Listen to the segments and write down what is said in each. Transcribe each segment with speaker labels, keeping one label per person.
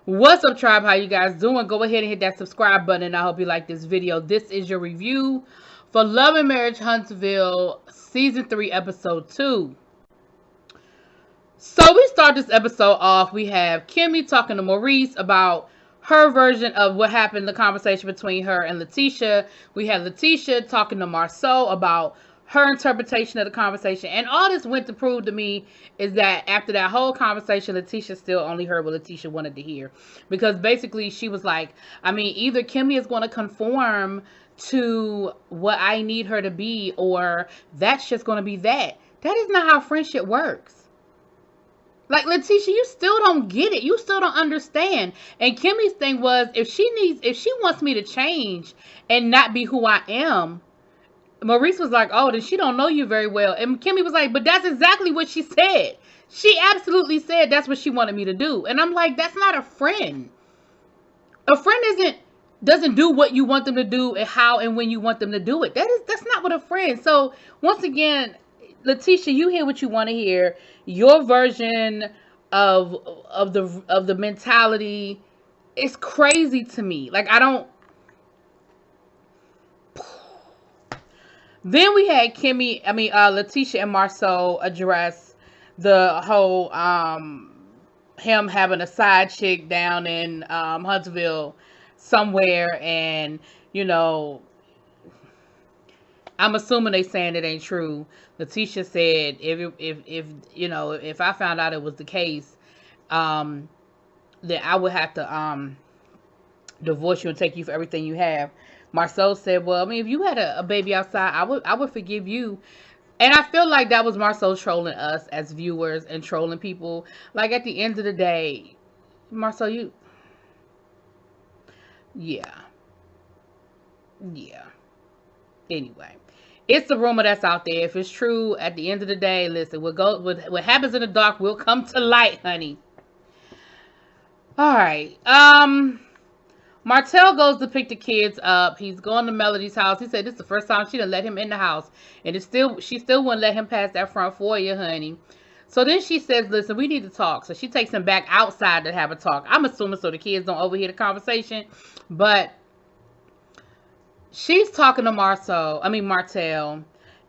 Speaker 1: What's up, tribe? How you guys doing? Go ahead and hit that subscribe button, and I hope you like this video. This is your review for Love and Marriage Huntsville Season 3, Episode 2. So we start this episode off. We have Kimmy talking to Maurice about her version of what happened, the conversation between her and Letitia. We have Letitia talking to Marceau about her interpretation of the conversation. And all this went to prove to me is that after that whole conversation, Letitia still only heard what Letitia wanted to hear. Because basically she was like, I mean, either Kimmy is going to conform to what I need her to be, or that's just going to be that. That is not how friendship works. Like, Letitia, you still don't get it. You still don't understand. And Kimmy's thing was, if she wants me to change and not be who I am, Maurice was like, oh, then she don't know you very well. And Kimmy was like, but that's exactly what she said. She absolutely said that's what she wanted me to do. And I'm like, that's not a friend. A friend doesn't do what you want them to do and how and when you want them to do it. That's not what a friend. So once again, Letitia, you hear what you want to hear. Your version of the mentality is crazy to me. Like, I don't. Then we had Letitia and Marceau address the whole him having a side chick down in Huntsville somewhere, and I'm assuming they saying it ain't true. Letitia said if I found out it was the case, then I would have to divorce you and take you for everything you have. Marceau said, well, I mean, if you had a baby outside, I would forgive you. And I feel like that was Marceau trolling us as viewers and trolling people. Like, at the end of the day, Marceau, yeah. Anyway, it's the rumor that's out there. If it's true, at the end of the day, listen, what happens in the dark will come to light, honey. All right. Martell goes to pick the kids up. He's going to Melody's house. He said this is the first time she done let him in the house. And she still wouldn't let him pass that front foyer, honey. So then she says, listen, we need to talk. So she takes him back outside to have a talk. I'm assuming so the kids don't overhear the conversation. But she's talking to Martell.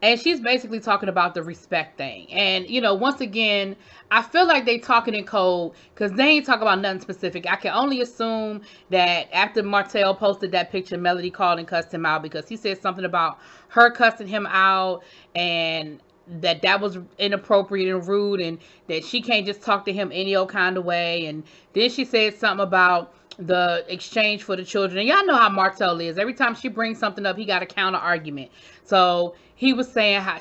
Speaker 1: And she's basically talking about the respect thing. And, once again, I feel like they talking in code because they ain't talking about nothing specific. I can only assume that after Martell posted that picture, Melody called and cussed him out because he said something about her cussing him out and that was inappropriate and rude and that she can't just talk to him any old kind of way. And then she said something about the exchange for the children. And y'all know how Martell is. Every time she brings something up, he got a counter argument. So she was saying how,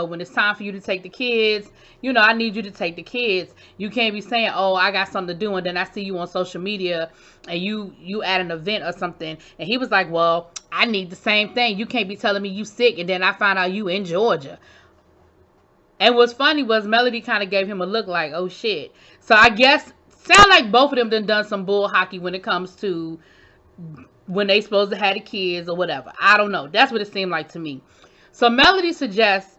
Speaker 1: when it's time for you to take the kids, I need you to take the kids. You can't be saying, oh, I got something to do, and then I see you on social media and you at an event or something. And he was like, well, I need the same thing. You can't be telling me you sick and then I find out you in Georgia. And what's funny was Melody kind of gave him a look like, oh shit. So I guess sound like both of them done some bull hockey when it comes to when they supposed to have the kids or whatever. I don't know. That's what it seemed like to me. So Melody suggests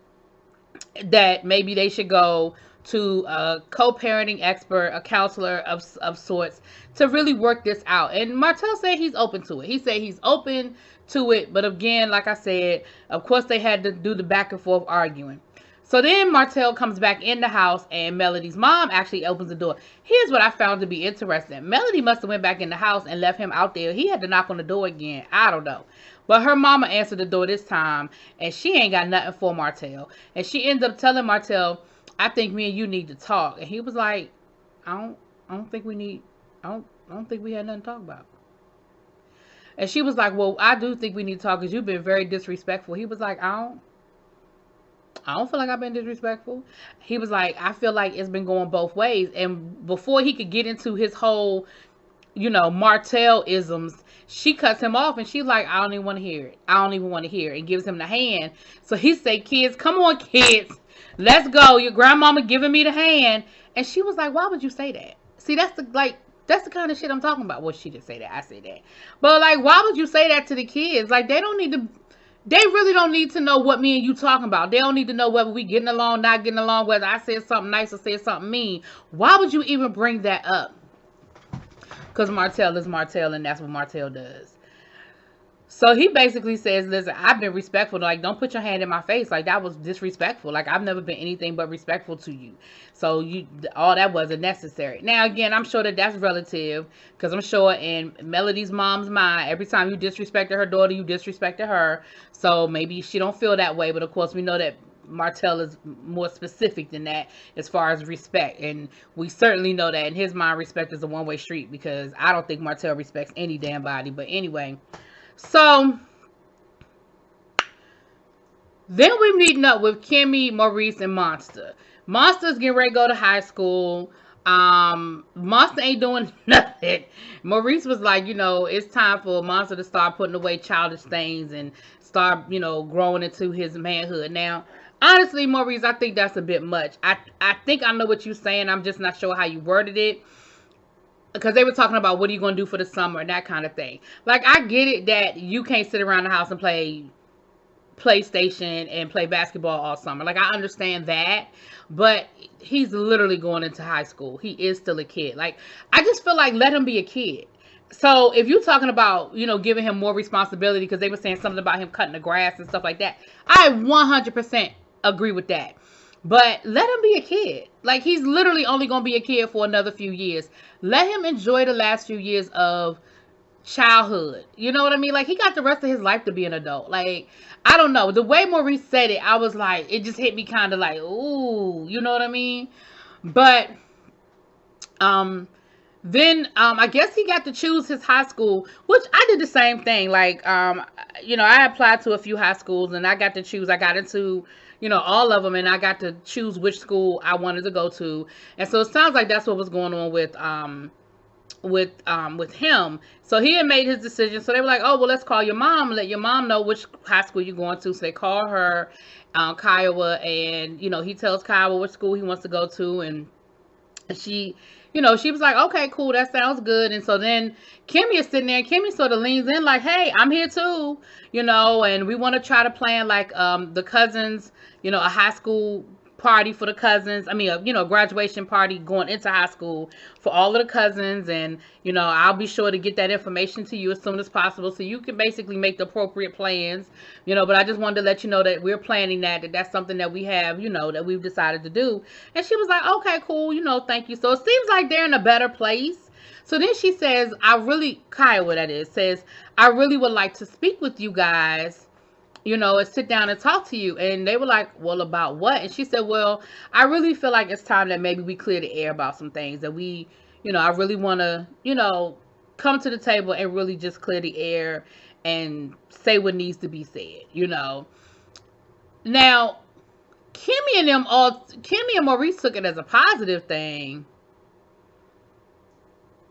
Speaker 1: that maybe they should go to a co-parenting expert, a counselor of sorts, to really work this out. And Martell said he's open to it. He said he's open to it. But again, like I said, of course they had to do the back and forth arguing. So then Martell comes back in the house and Melody's mom actually opens the door. Here's what I found to be interesting. Melody must have went back in the house and left him out there. He had to knock on the door again. I don't know. But her mama answered the door this time and she ain't got nothing for Martell. And she ends up telling Martell, I think me and you need to talk. And he was like, I don't think we had nothing to talk about. And she was like, well, I do think we need to talk because you've been very disrespectful. He was like, I don't feel like I've been disrespectful. He was like, I feel like it's been going both ways. And before he could get into his whole, Martell-isms, she cuts him off and she's like, I don't even want to hear it. I don't even want to hear it. And gives him the hand. So he say, kids, come on, kids. Let's go. Your grandmama giving me the hand. And she was like, why would you say that? See, that's the kind of shit I'm talking about. Well, she didn't say that. I say that. But, like, why would you say that to the kids? Like, they really don't need to know what me and you talking about. They don't need to know whether we getting along, not getting along, whether I said something nice or said something mean. Why would you even bring that up? because Martell is Martell and that's what Martell does. So he basically says, listen, I've been respectful. Like, don't put your hand in my face. Like, that was disrespectful. Like, I've never been anything but respectful to you. So all that wasn't necessary. Now, again, I'm sure that that's relative, because I'm sure in Melody's mom's mind, every time you disrespected her daughter, you disrespected her. So maybe she don't feel that way. But of course, we know that Martell is more specific than that as far as respect. And we certainly know that in his mind, respect is a one-way street, because I don't think Martell respects any damn body. But anyway. So then we're meeting up with Kimmy, Maurice, and Monster. Monster's getting ready to go to high school. Monster ain't doing nothing. Maurice was like, it's time for Monster to start putting away childish things and start, growing into his manhood. Now, honestly, Maurice, I think that's a bit much. I think I know what you're saying. I'm just not sure how you worded it. Because they were talking about what are you going to do for the summer and that kind of thing. Like, I get it that you can't sit around the house and play PlayStation and play basketball all summer. Like, I understand that. But he's literally going into high school. He is still a kid. Like, I just feel like let him be a kid. So, if you're talking about, giving him more responsibility, because they were saying something about him cutting the grass and stuff like that, I 100% agree with that. But let him be a kid. Like, he's literally only going to be a kid for another few years. Let him enjoy the last few years of childhood. You know what I mean? Like, he got the rest of his life to be an adult. Like, I don't know. The way Maurice said it, I was like, it just hit me kind of like, ooh, you know what I mean? But, then, I guess he got to choose his high school, which I did the same thing. Like, I applied to a few high schools and I got to choose. I got into, all of them, and I got to choose which school I wanted to go to. And so it sounds like that's what was going on with him. So he had made his decision. So they were like, oh, well, let's call your mom and let your mom know which high school you're going to. So they call her, Kiowa, and, he tells Kiowa which school he wants to go to. And she, she was like, okay, cool, that sounds good. And so then Kimmy is sitting there, and Kimmy sort of leans in like, hey, I'm here too, and we want to try to plan like the cousins, a high school party for the cousins. I mean, a graduation party going into high school for all of the cousins. And, I'll be sure to get that information to you as soon as possible so you can basically make the appropriate plans, but I just wanted to let you know that we're planning that's something that we have, that we've decided to do. And she was like, okay, cool, thank you. So it seems like they're in a better place. So then she says, Kiowa that is, says, I really would like to speak with you guys, and sit down and talk to you. And they were like, well, about what? And she said, well, I really feel like it's time that maybe we clear the air about some things that we, I really want to, come to the table and really just clear the air and say what needs to be said, Now, Kimmy and Maurice took it as a positive thing.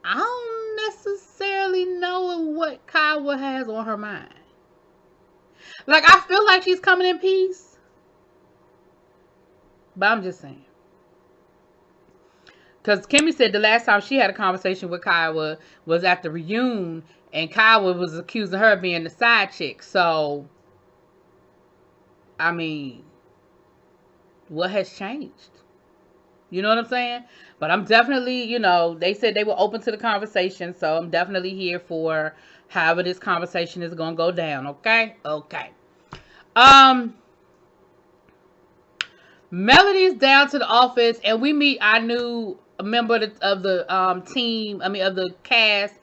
Speaker 1: I don't necessarily know what Kiowa has on her mind. Like, I feel like she's coming in peace. But I'm just saying. Because Kimmy said the last time she had a conversation with Kiowa was at the reunion. And Kiowa was accusing her of being the side chick. So, I mean, what has changed? You know what I'm saying? But I'm definitely, they said they were open to the conversation. So, I'm definitely here for however this conversation is going to go down. Okay? Okay. Melody is down to the office, and we meet our new member of the team. I mean, of the cast.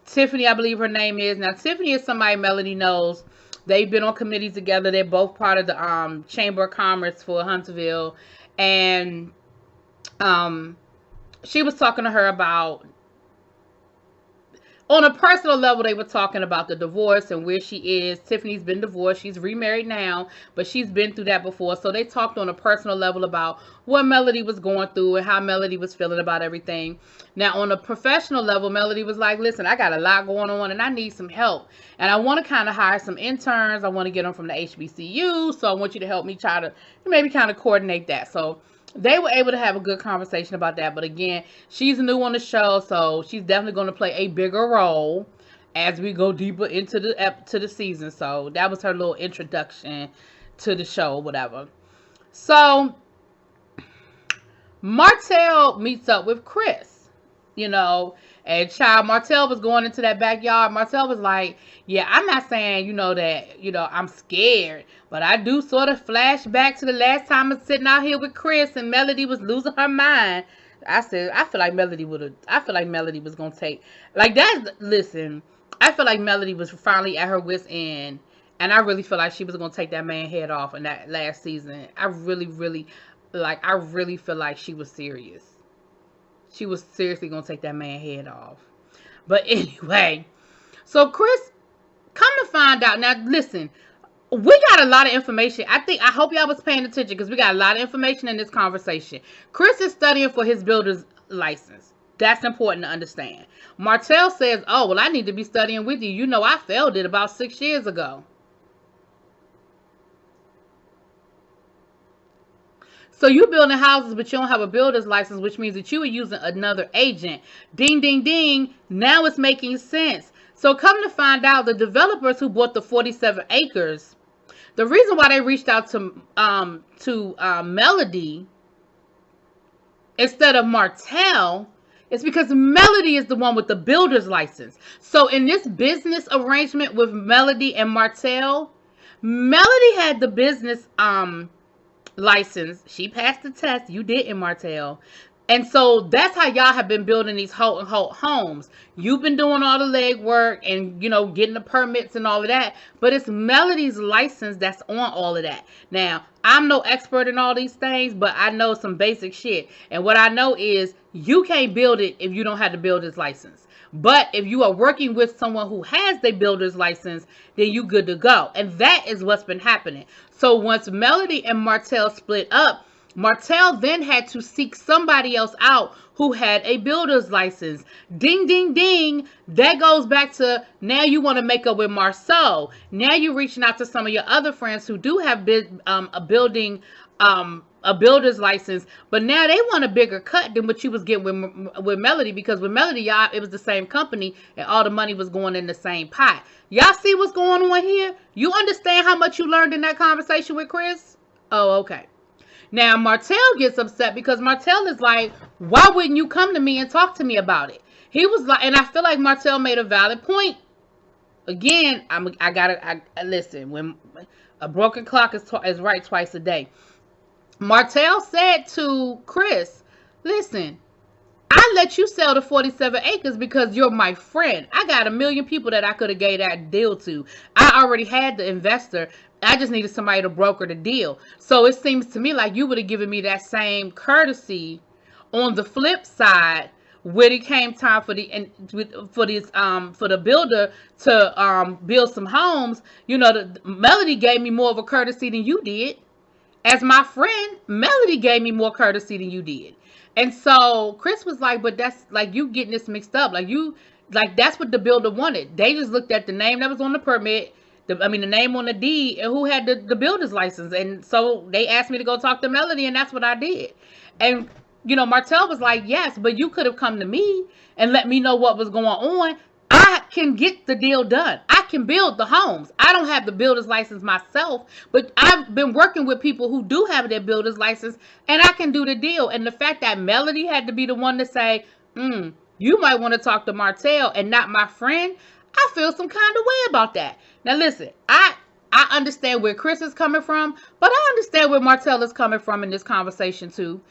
Speaker 1: Tiffany, I believe her name is. Now, Tiffany is somebody Melody knows. They've been on committees together. They're both part of the Chamber of Commerce for Huntsville. And she was talking to her about, on a personal level, they were talking about the divorce and where she is. Tiffany's been divorced. She's remarried now, but she's been through that before. So they talked on a personal level about what Melody was going through and how Melody was feeling about everything. Now, on a professional level, Melody was like, listen, I got a lot going on and I need some help. And I want to kind of hire some interns. I want to get them from the HBCU. So I want you to help me try to maybe kind of coordinate that. So they were able to have a good conversation about that. But again, she's new on the show, so she's definitely going to play a bigger role as we go deeper into the season. So that was her little introduction to the show or whatever. So Martell meets up with Chris, and And child, Martell was going into that backyard. Martell was like, yeah, I'm not saying, that, I'm scared. But I do sort of flash back to the last time I was sitting out here with Chris and Melody was losing her mind. I said, I feel like Melody was going to take, like that, listen, I feel like Melody was finally at her wit's end. And I really feel like she was going to take that man's head off in that last season. I really feel like she was serious. She was seriously going to take that man's head off. But anyway, so Chris, come to find out. Now, listen, we got a lot of information. I hope y'all was paying attention because we got a lot of information in this conversation. Chris is studying for his builder's license. That's important to understand. Martell says, oh, well, I need to be studying with you. I failed it about 6 years ago. So you building houses, but you don't have a builder's license, which means that you are using another agent. Ding, ding, ding. Now it's making sense. So come to find out, the developers who bought the 47 acres, the reason why they reached out to Melody instead of Martell is because Melody is the one with the builder's license. So in this business arrangement with Melody and Martell, Melody had the business license. She passed the test. You didn't, Martell. And so that's how y'all have been building these homes. You've been doing all the legwork and, getting the permits and all of that. But it's Melody's license that's on all of that. Now, I'm no expert in all these things, but I know some basic shit. And what I know is you can't build it if you don't have the builder's license. But if you are working with someone who has the builder's license, then you good to go. And that is what's been happening. So once Melody and Martell split up, Martell then had to seek somebody else out who had a builder's license. Ding, ding, ding. That goes back to now you want to make up with Marceau. Now you're reaching out to some of your other friends who do have a builder's license, but now they want a bigger cut than what you was getting with Melody, because with Melody, y'all, it was the same company and all the money was going in the same pot. Y'all see what's going on here? You understand how much you learned in that conversation with Chris? Oh, okay. Now Martell gets upset because Martell is like, why wouldn't you come to me and talk to me about it? He was like, and I feel like Martell made a valid point. Again, I listen, when a broken clock is right twice a day. Martell said to Chris, listen, I let you sell the 47 acres because you're my friend. I got 1 million people that I could have gave that deal to. I already had the investor. I just needed somebody to broker the deal. So it seems to me like you would have given me that same courtesy on the flip side when it came time for the builder to build some homes. The Melody gave me more of a courtesy than you did. As my friend, Melody gave me more courtesy than you did. And so Chris was like, but that's like you getting this mixed up. Like that's what the builder wanted. They just looked at the name that was on the permit, the name on the deed, and who had the builder's license. And so they asked me to go talk to Melody, and that's what I did. And, Martell was like, yes, but you could have come to me and let me know what was going on. I can get the deal done. I can build the homes. I don't have the builder's license myself, but I've been working with people who do have their builder's license, and I can do the deal. And the fact that Melody had to be the one to say, you might want to talk to Martell and not my friend, I feel some kind of way about that. Now listen, I understand where Chris is coming from, but I understand where Martell is coming from in this conversation too.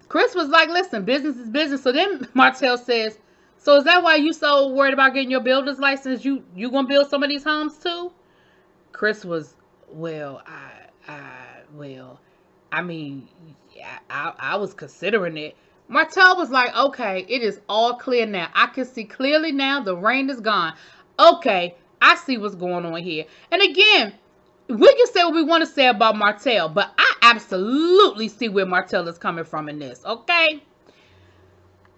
Speaker 1: Chris was like, listen, business is business. So then Martell says, so is that why you so worried about getting your builder's license? You gonna build some of these homes too? Chris was, I was considering it. Martell was like, okay, it is all clear now. I can see clearly now. The rain is gone. Okay, I see what's going on here. And again, we can say what we want to say about Martell, but I absolutely see where Martell is coming from in this. Okay.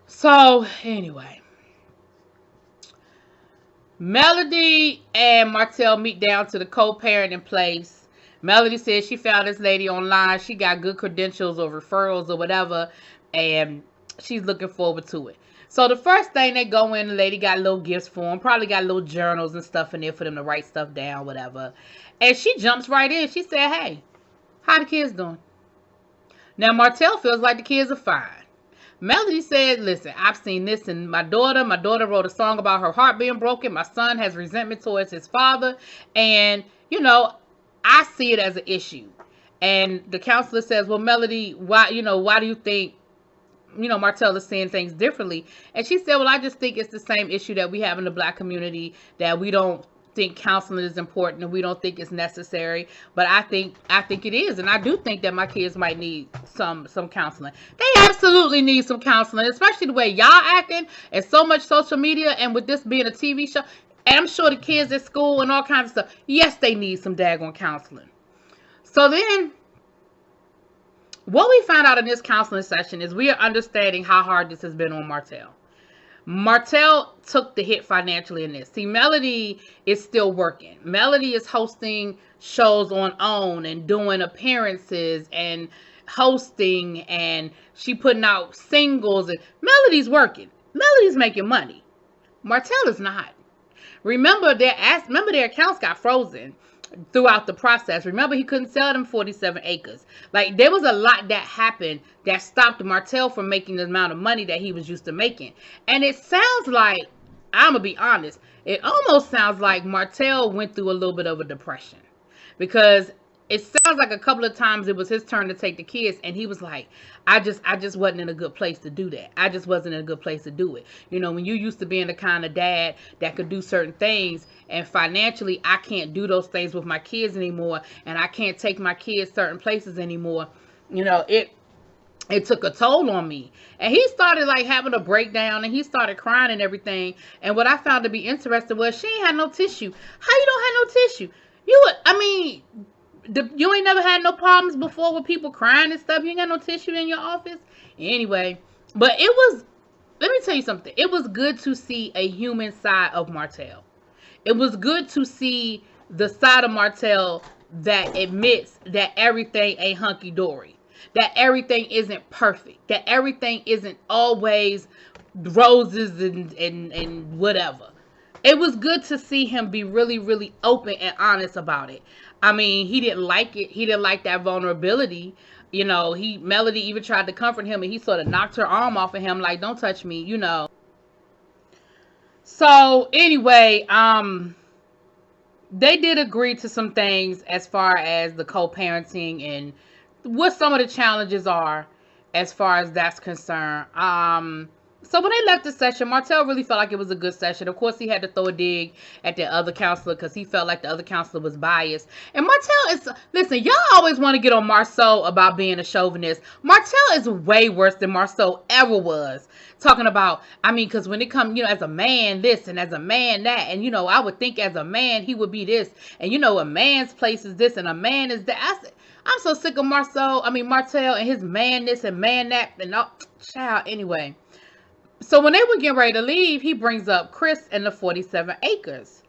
Speaker 1: So anyway, Melody and Martell meet down to the co-parenting place. Melody says she found this lady online. She got good credentials or referrals or whatever, and she's looking forward to it. So the first thing they go in, the lady got little gifts for them. Probably got little journals and stuff in there for them to write stuff down, whatever. And she jumps right in. She said, hey, how the kids doing? Now Martell feels like the kids are fine. Melody said, listen, I've seen this in my daughter. My daughter wrote a song about her heart being broken. My son has resentment towards his father. And, I see it as an issue. And the counselor says, well, Melody, why do you think, Martell is seeing things differently? And she said, well, I just think it's the same issue that we have in the Black community, that we don't think counseling is important and we don't think it's necessary, but I think it is, and I do think that my kids might need some counseling. They absolutely need some counseling, especially the way y'all acting and so much social media, and with this being a TV show, and I'm sure the kids at school and all kinds of stuff, yes, they need some daggone counseling. So then what we found out in this counseling session is we are understanding how hard this has been on Martell. Martell took the hit financially in this. See, Melody is still working. Melody is hosting shows on OWN and doing appearances and hosting, and she putting out singles, and Melody's working. Melody's making money. Martell is not. Remember their accounts got frozen throughout the process. Remember, he couldn't sell them 47 acres. Like, there was a lot that happened that stopped Martell from making the amount of money that he was used to making. And it sounds like, I'm gonna be honest, it almost sounds like Martell went through a little bit of a depression, because it sounds like a couple of times it was his turn to take the kids, and he was like, I just wasn't in a good place to do that. I just wasn't in a good place to do it. When you used to being the kind of dad that could do certain things, and financially I can't do those things with my kids anymore, and I can't take my kids certain places anymore. It took a toll on me. And he started like having a breakdown, and he started crying and everything. And what I found to be interesting was she ain't had no tissue. How you don't have no tissue? You ain't never had no problems before with people crying and stuff. You ain't got no tissue in your office. Anyway, but let me tell you something. It was good to see a human side of Martell. It was good to see the side of Martell that admits that everything ain't hunky-dory, that everything isn't perfect, that everything isn't always roses and whatever. It was good to see him be really, really open and honest about it. I mean, he didn't like it. He didn't like that vulnerability. Melody even tried to comfort him, and he sort of knocked her arm off of him, like, don't touch me, So anyway, they did agree to some things as far as the co-parenting and what some of the challenges are as far as that's concerned. So when they left the session, Martell really felt like it was a good session. Of course, he had to throw a dig at the other counselor because he felt like the other counselor was biased. And Martell listen, y'all always want to get on Marceau about being a chauvinist. Martell is way worse than Marceau ever was. Talking about, because when it comes, as a man this and as a man that, and, I would think as a man he would be this, and, a man's place is this and a man is that. I'm so sick of Martell and his man this and man that and all. Child, anyway. So when they were getting ready to leave, he brings up Chris and the 47 acres.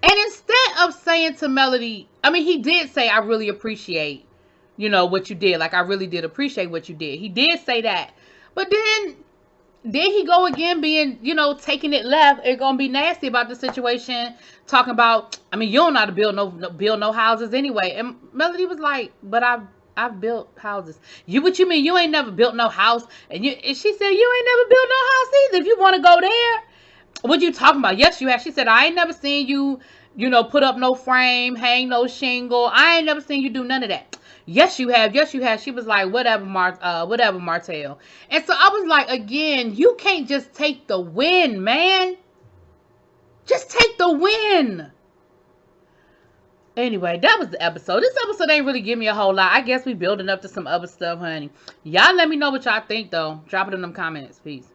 Speaker 1: And instead of saying to Melody, he did say, I really appreciate, what you did. Like, I really did appreciate what you did. He did say that. But then he go again being, taking it left. It's going to be nasty about the situation. Talking about, you don't know how to build no houses anyway. And Melody was like, but I've built houses. What you mean? You ain't never built no house? And she said, you ain't never built no house either. If you want to go there, what you talking about? Yes, you have. She said, I ain't never seen you, put up no frame, hang no shingle. I ain't never seen you do none of that. Yes, you have. Yes, you have. She was like, whatever, Martell. And so I was like, again, you can't just take the win, man. Just take the win. Anyway, that was the episode. This episode ain't really give me a whole lot. I guess we building up to some other stuff, honey. Y'all let me know what y'all think, though. Drop it in them comments. Peace.